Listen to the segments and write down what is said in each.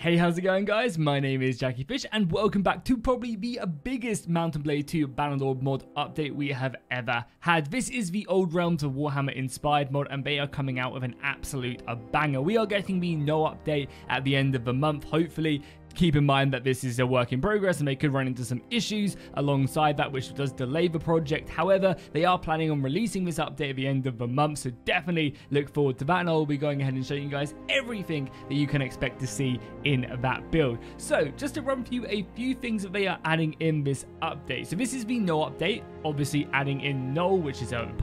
Hey, how's it going, guys? My name is Jackie Fish and welcome back to probably the biggest Mount & Blade 2 Bannerlord mod update we have ever had. This is the Old Realms of Warhammer inspired mod and they are coming out with an absolute banger. We are getting the no update at the end of the month, hopefully. Keep in mind that this is a work in progress and they could run into some issues alongside that, which does delay the project. However, they are planning on releasing this update at the end of the month, so definitely look forward to that, and I'll be going ahead and showing you guys everything that you can expect to see in that build. So just to run through a few things that they are adding in this update. So this is the no update, obviously adding in null, which is an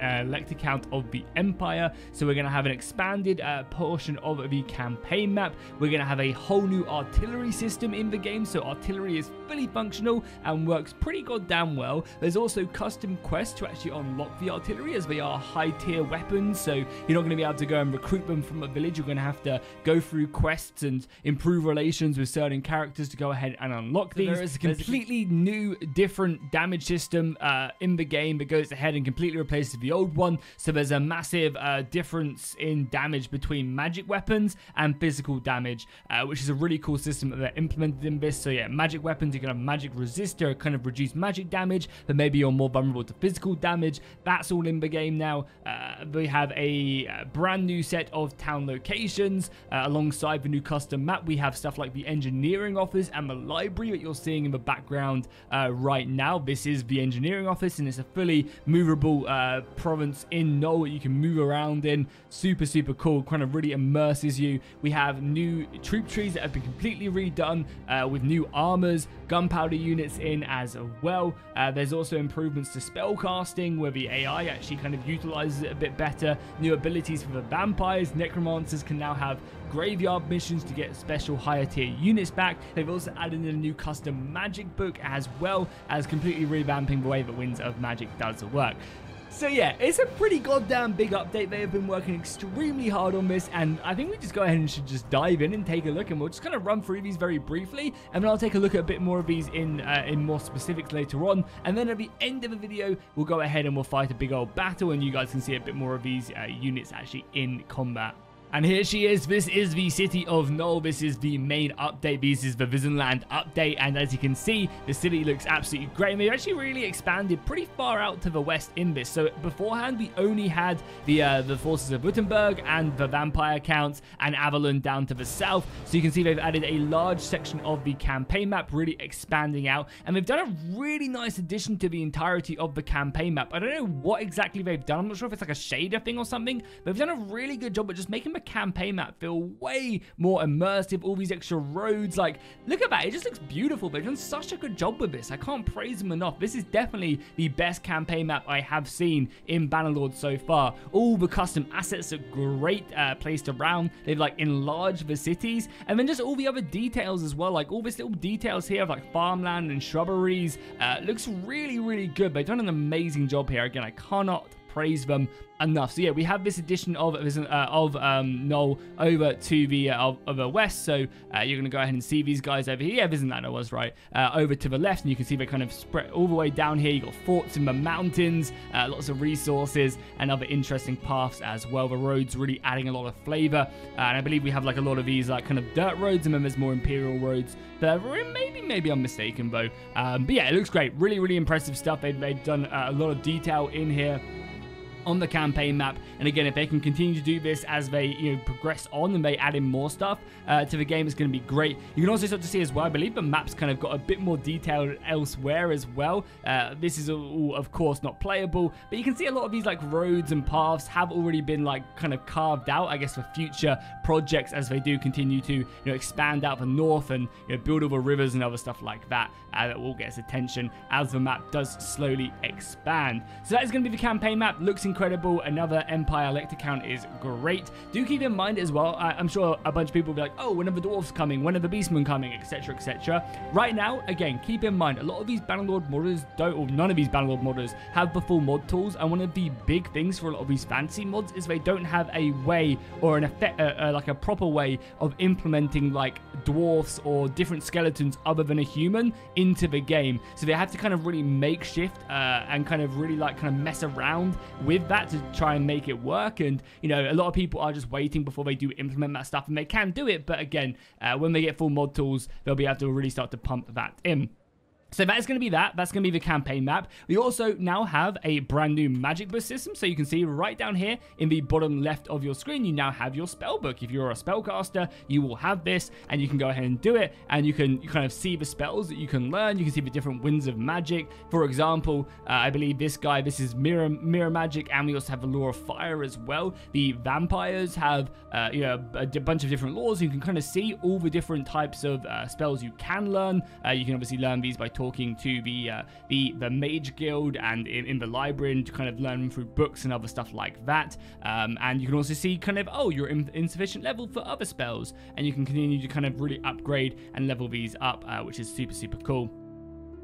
elect account of the Empire. So we're going to have an expanded portion of the campaign map. We're going to have a whole new artillery system in the game, so artillery is fully functional and works pretty goddamn well. There's also custom quests to actually unlock the artillery, as they are high tier weapons, so you're not going to be able to go and recruit them from a village. You're going to have to go through quests and improve relations with certain characters to go ahead and unlock these. There is a completely new, different damage system in the game that goes ahead and completely replaces the old one, so there's a massive difference in damage between magic weapons and physical damage, which is a really cool system that they're implemented in this. So yeah, magic weapons, you can have magic resistor, kind of reduce magic damage, but maybe you're more vulnerable to physical damage. That's all in the game now. We have a brand new set of town locations alongside the new custom map. We have stuff like the engineering office and the library that you're seeing in the background right now. This is the engineering office and it's a fully movable province in Null that you can move around in. Super cool, kind of really immerses you. We have new troop trees that have been completely redone with new armors, gunpowder units in as well. There's also improvements to spell casting where the AI actually kind of utilizes it a bit better. New abilities for the vampires. Necromancers can now have graveyard missions to get special higher tier units back. They've also added in a new custom magic book, as well as completely revamping the way that Winds of Magic does work. So yeah, it's a pretty goddamn big update. They have been working extremely hard on this, and I think we just go ahead and should just dive in and take a look, and we'll just kind of run through these very briefly, and then I'll take a look at a bit more of these in more specifics later on, and then at the end of the video, we'll go ahead and we'll fight a big old battle, and you guys can see a bit more of these units actually in combat. And here she is. This is the city of Null. This is the main update. This is the Visionland update. And as you can see, the city looks absolutely great. And they've actually really expanded pretty far out to the west in this. So beforehand, we only had the forces of Württemberg and the vampire counts and Avalon down to the south. So you can see they've added a large section of the campaign map, really expanding out. And they've done a really nice addition to the entirety of the campaign map. I don't know what exactly they've done. I'm not sure if it's like a shader thing or something. But they've done a really good job at just making the campaign map feel way more immersive. All these extra roads, like, look at that, it just looks beautiful. They've done such a good job with this. I can't praise them enough. This is definitely the best campaign map I have seen in Bannerlords so far. All the custom assets are great placed around. They've like enlarged the cities, and then just all the other details as well, like all these little details here of like farmland and shrubberies. Looks really good. They've done an amazing job here. Again, I cannot praise them enough. So yeah, we have this addition of Null over to the west. So you're gonna go ahead and see these guys over here. Yeah, Visionland was right. Over to the left, and you can see they kind of spread all the way down here. You got forts in the mountains, lots of resources and other interesting paths as well. The roads really adding a lot of flavor, and I believe we have like a lot of these like kind of dirt roads, and then there's more imperial roads that maybe I'm mistaken though. But yeah, it looks great. Really impressive stuff. They've done a lot of detail in here on the campaign map, and again, if they can continue to do this as they progress on and they add in more stuff to the game, it's going to be great. You can also start to see as well, I believe the map's kind of got a bit more detail elsewhere as well. This is all of course not playable, but you can see a lot of these like roads and paths have already been like kind of carved out, I guess, for future projects as they do continue to expand out the north and build all the rivers and other stuff like that. That will get us attention as the map does slowly expand. So that is going to be the campaign map. Looks incredible. Another Empire elect account is great. Do keep in mind as well, I'm sure a bunch of people will be like, oh, when are the dwarves coming? When are the beastmen coming? Etc. Right now, again, keep in mind, a lot of these Bannerlord modders don't, or none of these Bannerlord modders have the full mod tools, and one of the big things for a lot of these fantasy mods is they don't have a way or an effect, like a proper way of implementing like dwarfs or different skeletons other than a human into the game. So they have to kind of really makeshift and kind of really like mess around with with that to try and make it work. And, you know, a lot of people are just waiting before they do implement that stuff, and they can do it. But again, when they get full mod tools, they'll be able to really start to pump that in. So that is going to be that. That's going to be the campaign map. We also now have a brand new magic book system. So you can see right down here in the bottom left of your screen, you now have your spell book. If you're a spellcaster, you will have this, and you can go ahead and do it. And you can kind of see the spells that you can learn. You can see the different winds of magic. For example, I believe this guy, this is mirror magic, and we also have the law of fire as well. The vampires have, you know, a bunch of different laws. You can kind of see all the different types of spells you can learn. You can obviously learn these by talking to the mage guild and in the library, and to kind of learn through books and other stuff like that. And you can also see kind of, oh, you're insufficient level for other spells, and you can continue to kind of really upgrade and level these up, which is super cool.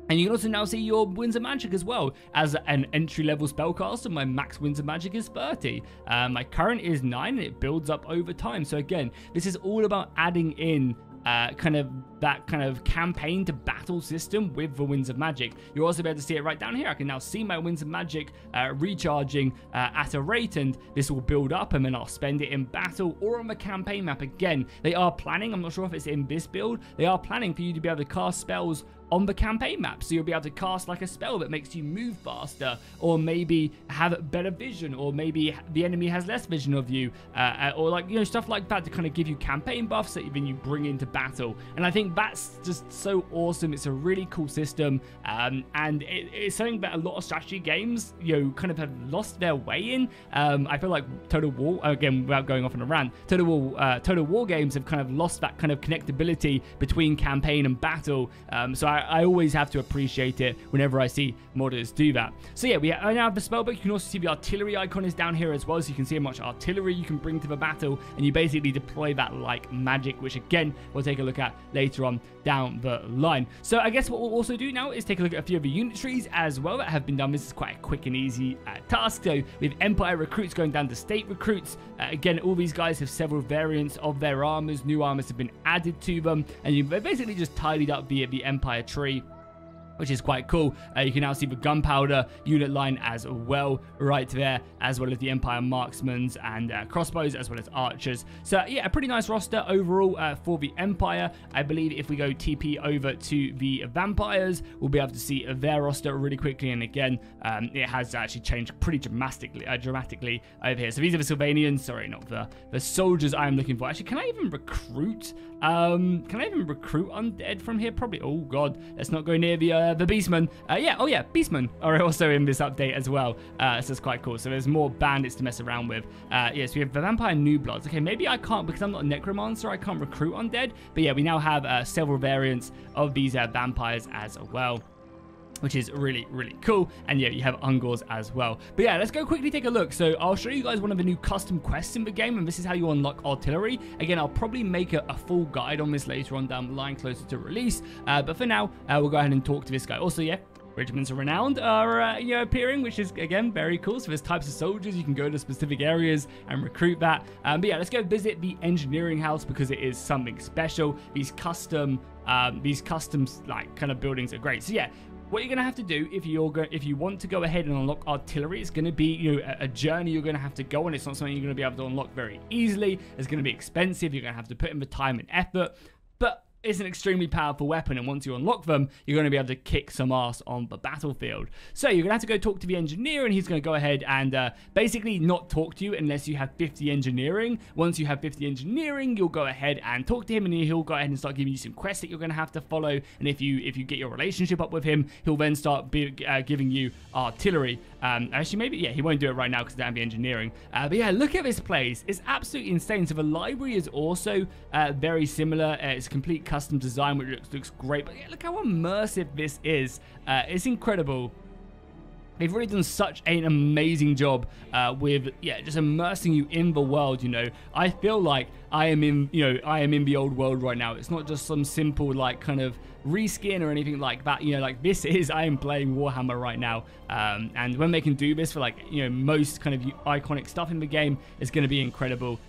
And you can also now see your Winds of Magic as well. As an entry-level spellcaster, my max Winds of Magic is 30. My current is 9, and it builds up over time. So again, this is all about adding in kind of that kind of campaign to battle system with the Winds of Magic. You'll also be able to see it right down here. I can now see my Winds of Magic recharging at a rate, and this will build up, and then I'll spend it in battle or on the campaign map. Again, they are planning, I'm not sure if it's in this build, they are planning for you to be able to cast spells on the campaign map. So you'll be able to cast like a spell that makes you move faster, or maybe have better vision, or maybe the enemy has less vision of you, or like, you know, stuff like that to kind of give you campaign buffs that then you bring into battle. And I think that's just so awesome. It's a really cool system, and it's something that a lot of strategy games, you know, kind of have lost their way in. I feel like Total War, again, without going off on a rant, Total War games have kind of lost that kind of connectability between campaign and battle. So I always have to appreciate it whenever I see modders do that. So yeah, I now have the spellbook. You can also see the artillery icon is down here as well, so you can see how much artillery you can bring to the battle, and you basically deploy that like magic, which again, we'll take a look at later on down the line. So I guess what we'll also do now is take a look at a few of the unit trees as well that have been done. This is quite a quick and easy task. So with Empire recruits going down to state recruits, again, all these guys have several variants of their armors. New armors have been added to them, and you've basically just tidied up the Empire tree, which is quite cool. You can now see the gunpowder unit line as well right there, as well as the Empire marksmans and crossbows, as well as archers. So yeah, a pretty nice roster overall for the Empire. I believe if we go TP over to the vampires, we'll be able to see their roster really quickly. And again, it has actually changed pretty dramatically over here. So these are the Sylvanians, sorry, not the soldiers I'm looking for. Actually, can I even recruit? Can I even recruit undead from here? Probably. Oh god, let's not go near the beastmen. Yeah, oh yeah, beastmen are also in this update as well. So it's quite cool. So there's more bandits to mess around with. Yes, we have the vampire new bloods. Okay, maybe I can't, because I'm not a necromancer, I can't recruit undead. But yeah, we now have several variants of these vampires as well, which is really cool. And yeah, you have Ungors as well. But yeah, let's go quickly take a look. So I'll show you guys one of the new custom quests in the game, and this is how you unlock artillery. Again, I'll probably make a full guide on this later on down the line, closer to release. But for now, we'll go ahead and talk to this guy. Also, yeah, regiments of renowned are you know, appearing, which is again very cool. So there's types of soldiers, you can go to specific areas and recruit that. But yeah, let's go visit the engineering house, because it is something special. These custom like kind of buildings are great. So yeah, what you're going to have to do if you want to go ahead and unlock artillery, it's going to be, you know, a journey you're going to have to go on. It's not something you're going to be able to unlock very easily. It's going to be expensive. You're going to have to put in the time and effort, but it's an extremely powerful weapon, and once you unlock them, you're going to be able to kick some ass on the battlefield. So you're going to have to go talk to the engineer, and he's going to go ahead and basically not talk to you unless you have 50 engineering. Once you have 50 engineering, you'll go ahead and talk to him, and he'll go ahead and start giving you some quests that you're going to have to follow. And if you get your relationship up with him, he'll then start giving you artillery. Actually, maybe, yeah, he won't do it right now because they have the engineering. But yeah, look at this place. It's absolutely insane. So the library is also very similar. It's complete custom design, which looks great. But yeah, look how immersive this is. It's incredible. They've really done such an amazing job with, yeah, just immersing you in the world. You know, I feel like I am in the old world right now. It's not just some simple like kind of reskin or anything like that. You know, like I am playing Warhammer right now. And when they can do this for, like, you know, most kind of iconic stuff in the game, it's going to be incredible.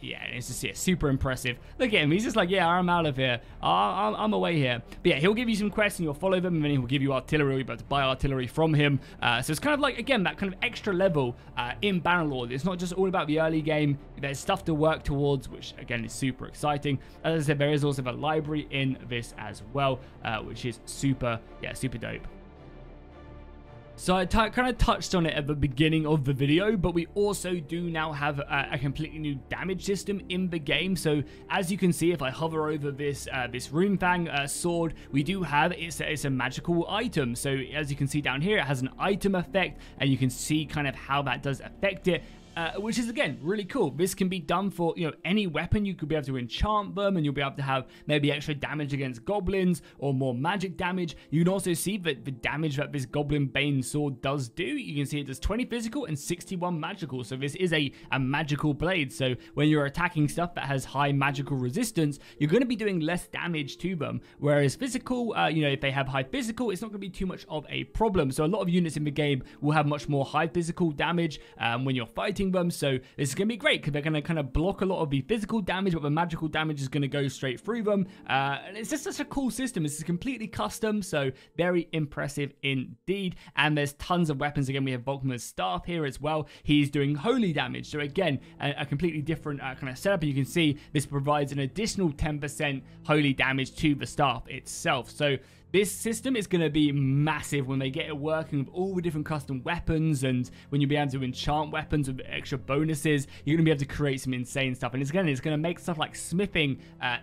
Yeah, it's just, yeah, super impressive. Look at him. He's just like, yeah, I'm out of here. I'm away here. But yeah, he'll give you some quests and you'll follow them, and then he'll give you artillery. You're about to buy artillery from him. So it's kind of like, again, that kind of extra level in Bannerlord. It's not just all about the early game. There's stuff to work towards, which, again, is super exciting. As I said, there is also a library in this as well, which is super, yeah, super dope. So I kind of touched on it at the beginning of the video, but we also do now have a completely new damage system in the game. So as you can see, if I hover over this this Runefang sword, we do have, it's a magical item. So as you can see down here, it has an item effect, and you can see kind of how that does affect it. Which is, again, really cool. This can be done for, you know, any weapon. You could be able to enchant them, and you'll be able to have maybe extra damage against goblins or more magic damage. You can also see that the damage that this Goblin Bane sword does do. You can see it does 20 physical and 61 magical. So this is a magical blade. So when you're attacking stuff that has high magical resistance, you're going to be doing less damage to them. Whereas physical, you know, if they have high physical, it's not going to be too much of a problem. So a lot of units in the game will have much more high physical damage when you're fighting them. So this is going to be great because they're going to kind of block a lot of the physical damage, but the magical damage is going to go straight through them. And it's just such a cool system. This is completely custom, so very impressive indeed. And there's tons of weapons. Again, we have Volkmar's staff here as well. He's doing holy damage. So again, a completely different kind of setup. And you can see this provides an additional 10% holy damage to the staff itself. So this system is going to be massive when they get it working with all the different custom weapons, and when you'll be able to enchant weapons with extra bonuses, you're going to be able to create some insane stuff. And it's going to make stuff like smithing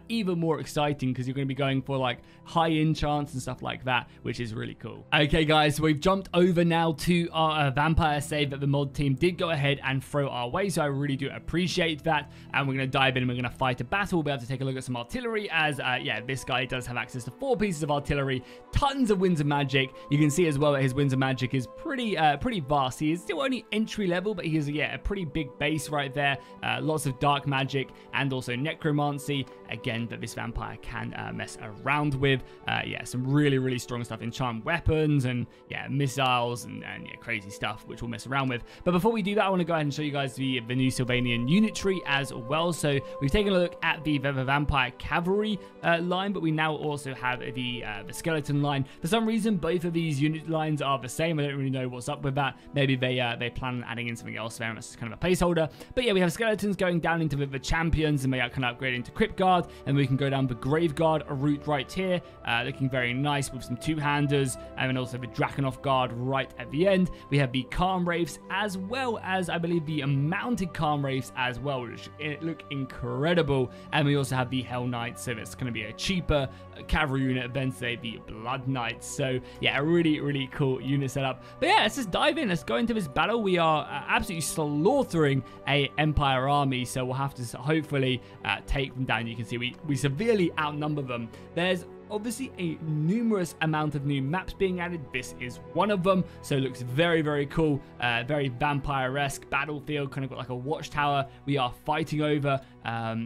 even more exciting, because you're going to be going for like high enchants and stuff like that, which is really cool. Okay, guys, so we've jumped over now to our vampire save that the mod team did go ahead and throw our way, so I really do appreciate that. And we're going to dive in and we're going to fight a battle. We'll be able to take a look at some artillery, as yeah, this guy does have access to 4 pieces of artillery, tons of winds of magic. You can see as well that his winds of magic is pretty vast. He is still only entry level, but he has, yeah, a pretty big base right there. Lots of dark magic and also necromancy, again, that this vampire can mess around with. Yeah, some really strong stuff, enchant weapons and yeah, missiles and yeah, crazy stuff which we'll mess around with. But before we do that, I want to go ahead and show you guys the new Sylvanian unit tree as well. So we've taken a look at the vampire cavalry line, but we now also have the skeleton line. For some reason, both of these unit lines are the same. I don't really know what's up with that. Maybe they plan on adding in something else there, and it's kind of a placeholder. But yeah, we have skeletons going down into the champions, and they are kind of upgrading to Crypt Guard, and we can go down the Grave Guard route right here, looking very nice with some two-handers, and then also the Drakenhof Guard right at the end. We have the Calm Wraiths, as well as, I believe, the mounted Calm Wraiths as well, which look incredible. And we also have the Hell Knights, so it's going to be a cheaper cavalry unit than, say, the Blood Knights. So yeah, a really cool unit setup. But yeah, let's just dive in. Let's go into this battle. We are absolutely slaughtering a Empire army, so we'll have to hopefully take them down. You can see we severely outnumber them. There's obviously a numerous amount of new maps being added. This is one of them, so it looks very cool, very vampire-esque battlefield, kind of got like a watchtower we are fighting over,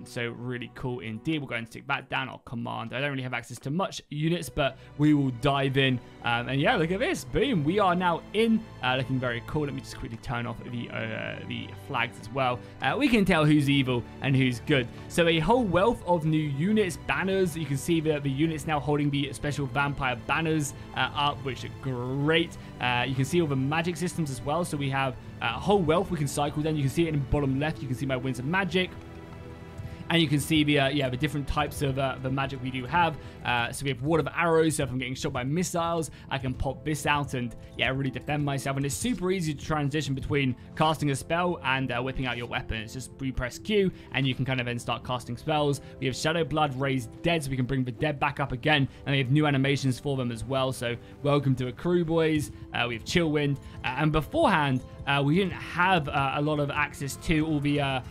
so really cool indeed. We'll go and stick that down. I'll command. I don't really have access to much units, but we will dive in, and yeah, look at this, boom, we are now in, looking very cool. Let me just quickly turn off the flags as well. We can tell who's evil and who's good. So a whole wealth of new units, banners. You can see the units now holding the special vampire banners up, which are great. You can see all the magic systems as well, so we have a whole wealth we can cycle down. You can see it in the bottom left. You can see my winds of magic, and you can see the different types of the magic we do have. So we have ward of arrows, so if I'm getting shot by missiles, I can pop this out and yeah, really defend myself. And it's super easy to transition between casting a spell and whipping out your weapon. It's just we press Q and you can kind of then start casting spells. We have Shadow Blood, Raise Dead, so we can bring the dead back up again, and we have new animations for them as well. So welcome to a crew, boys. We have Chill Wind, and beforehand we didn't have a lot of access to all the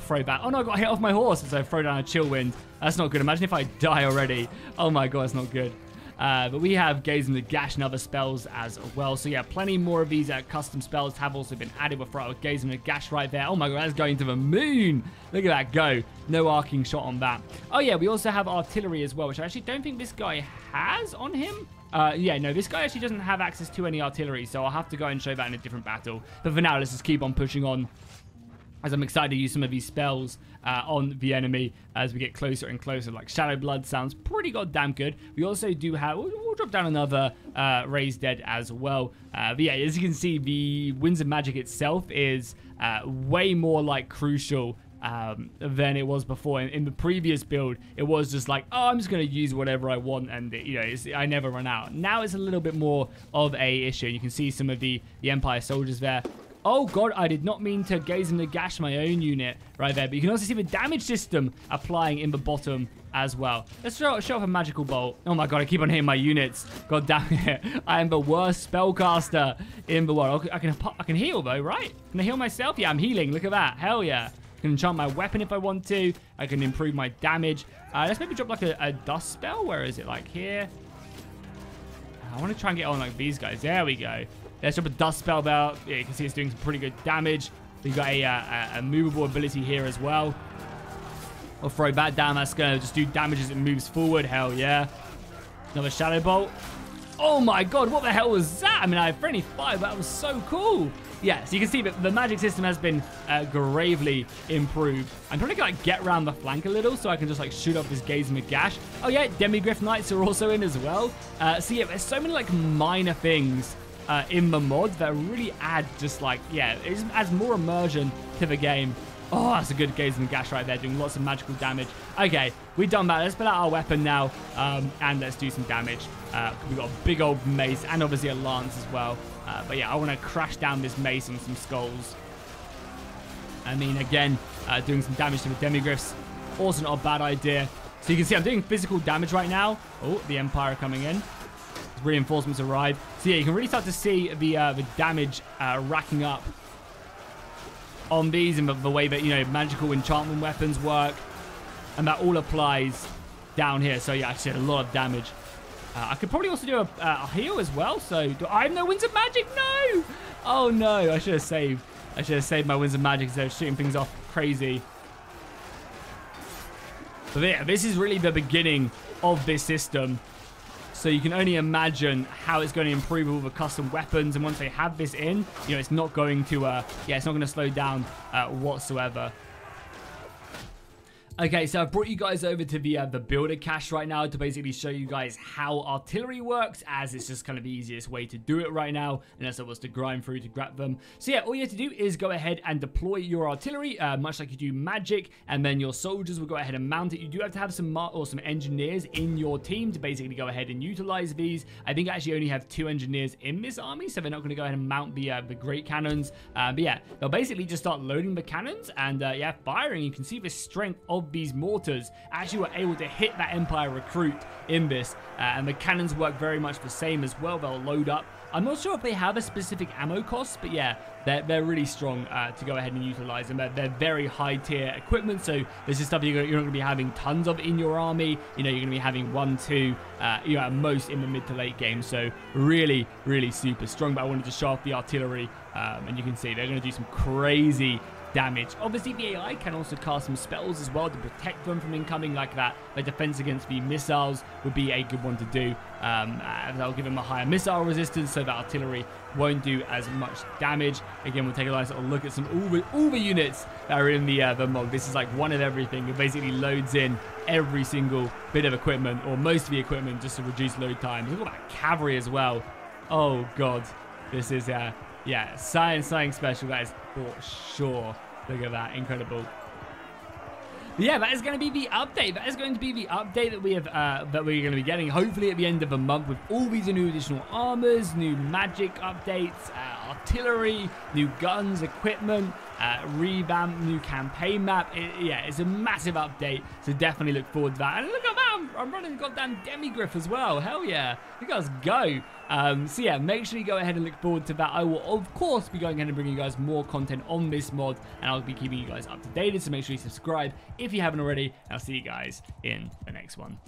throw back. Oh no, I got hit off my horse as I throw down a Chill Wind. That's not good. Imagine if I die already. Oh my god, it's not good. But we have Gaze in the Gash and other spells as well. So yeah, plenty more of these custom spells have also been added. With Gaze in the Gash right there. Oh my god, that's going to the moon. Look at that go. No arcing shot on that. Oh yeah, we also have artillery as well, which I actually don't think this guy has on him. Yeah, no, this guy actually doesn't have access to any artillery, so I'll have to go and show that in a different battle. But for now, let's just keep on pushing on. as I'm excited to use some of these spells on the enemy as we get closer and closer. Like Shadow Blood sounds pretty goddamn good. We also do have, we'll drop down another Raised Dead as well. But yeah, as you can see, the Winds of Magic itself is way more like crucial than it was before. In the previous build, it was just like, oh, I'm just going to use whatever I want, and I never run out. Now it's a little bit more of a issue. You can see some of the Empire soldiers there. Oh god, I did not mean to gaze and gash my own unit right there. But you can also see the damage system applying in the bottom as well. Let's show off a magical bolt. Oh my god, I keep on hitting my units. God damn it. I am the worst spellcaster in the world. I can heal though, right? Can I heal myself? Yeah, I'm healing. Look at that. Hell yeah. I can enchant my weapon if I want to. I can improve my damage. Let's maybe drop like a dust spell. Where is it? Like here? I want to try and get on like these guys. There we go. Let's drop a dust spell there. Yeah, you can see it's doing some pretty good damage. We've got a movable ability here as well. I'll throw that down. That's going to just do damage as it moves forward. Hell yeah. Another Shadow Bolt. Oh my god, what the hell was that? I mean, I have friendly fire, but that was so cool. Yeah, so you can see that the magic system has been gravely improved. I'm trying to like get around the flank a little so I can just like shoot up this Gaze and Gash. Oh yeah, Demigryph Knights are also in as well. So yeah, there's so many like minor things in the mod that really add just like, yeah, it just adds more immersion to the game. Oh, that's a good Gaze and Gash right there, doing lots of magical damage. Okay, we've done that. Let's pull out our weapon now, and let's do some damage. We've got a big old mace and obviously a lance as well. But yeah, I want to crash down this mace and some skulls. I mean, again, doing some damage to the Demigryphs. Also not a bad idea. So you can see I'm doing physical damage right now. Oh, the Empire coming in. Reinforcements arrive. So yeah, you can really start to see the damage racking up on these and the way that, magical enchantment weapons work. And that all applies down here. So yeah, I did a lot of damage. I could probably also do a heal as well. So do I have no Winds of Magic? No! Oh no, I should have saved. I should have saved my Winds of Magic instead of shooting things off crazy. But yeah, this is really the beginning of this system. So you can only imagine how it's going to improve with all the custom weapons. And once they have this in, it's not going to, it's not going to slow down whatsoever. Okay, so I've brought you guys over to the builder cache right now to basically show you guys how artillery works, as it's just kind of the easiest way to do it right now, unless it was to grind through to grab them. So yeah, all you have to do is go ahead and deploy your artillery, much like you do magic, and then your soldiers will go ahead and mount it. You do have to have some engineers in your team to basically go ahead and utilize these. I think I actually only have 2 engineers in this army, so they're not going to go ahead and mount the great cannons. But yeah, they'll basically just start loading the cannons and yeah, firing. You can see the strength of these mortars actually were able to hit that Empire recruit in this, and the cannons work very much the same as well. They'll load up. I'm not sure if they have a specific ammo cost, but yeah, they're really strong to go ahead and utilize them. They're very high tier equipment, so this is stuff you're not going to be having tons of in your army. You're going to be having 1, 2, at most in the mid to late game. So really, really super strong. But I wanted to show off the artillery, and you can see they're going to do some crazy damage. Obviously, the AI can also cast some spells as well to protect them from incoming, like that. The defense against the missiles would be a good one to do. That'll give them a higher missile resistance, so that artillery won't do as much damage. Again, we'll take a nice little look at some all the units that are in the mod. This is like one of everything. It basically loads in every single bit of equipment, or most of the equipment, just to reduce load times. Look at that cavalry as well. Oh god, this is yeah, something special, that is for sure. Look at that, incredible. But yeah, that is going to be the update. That is going to be the update that we have that we're going to be getting hopefully at the end of the month, with all these new additional armors, new magic updates, artillery, new guns, equipment, revamp, new campaign map. Yeah, it's a massive update, so definitely look forward to that. And look at that, I'm running goddamn Demigryph as well. Hell yeah, look at us go. So yeah, make sure you go ahead and look forward to that. I will of course be going ahead and bringing you guys more content on this mod, and I'll be keeping you guys up to date, so make sure you subscribe if you haven't already, and I'll see you guys in the next one.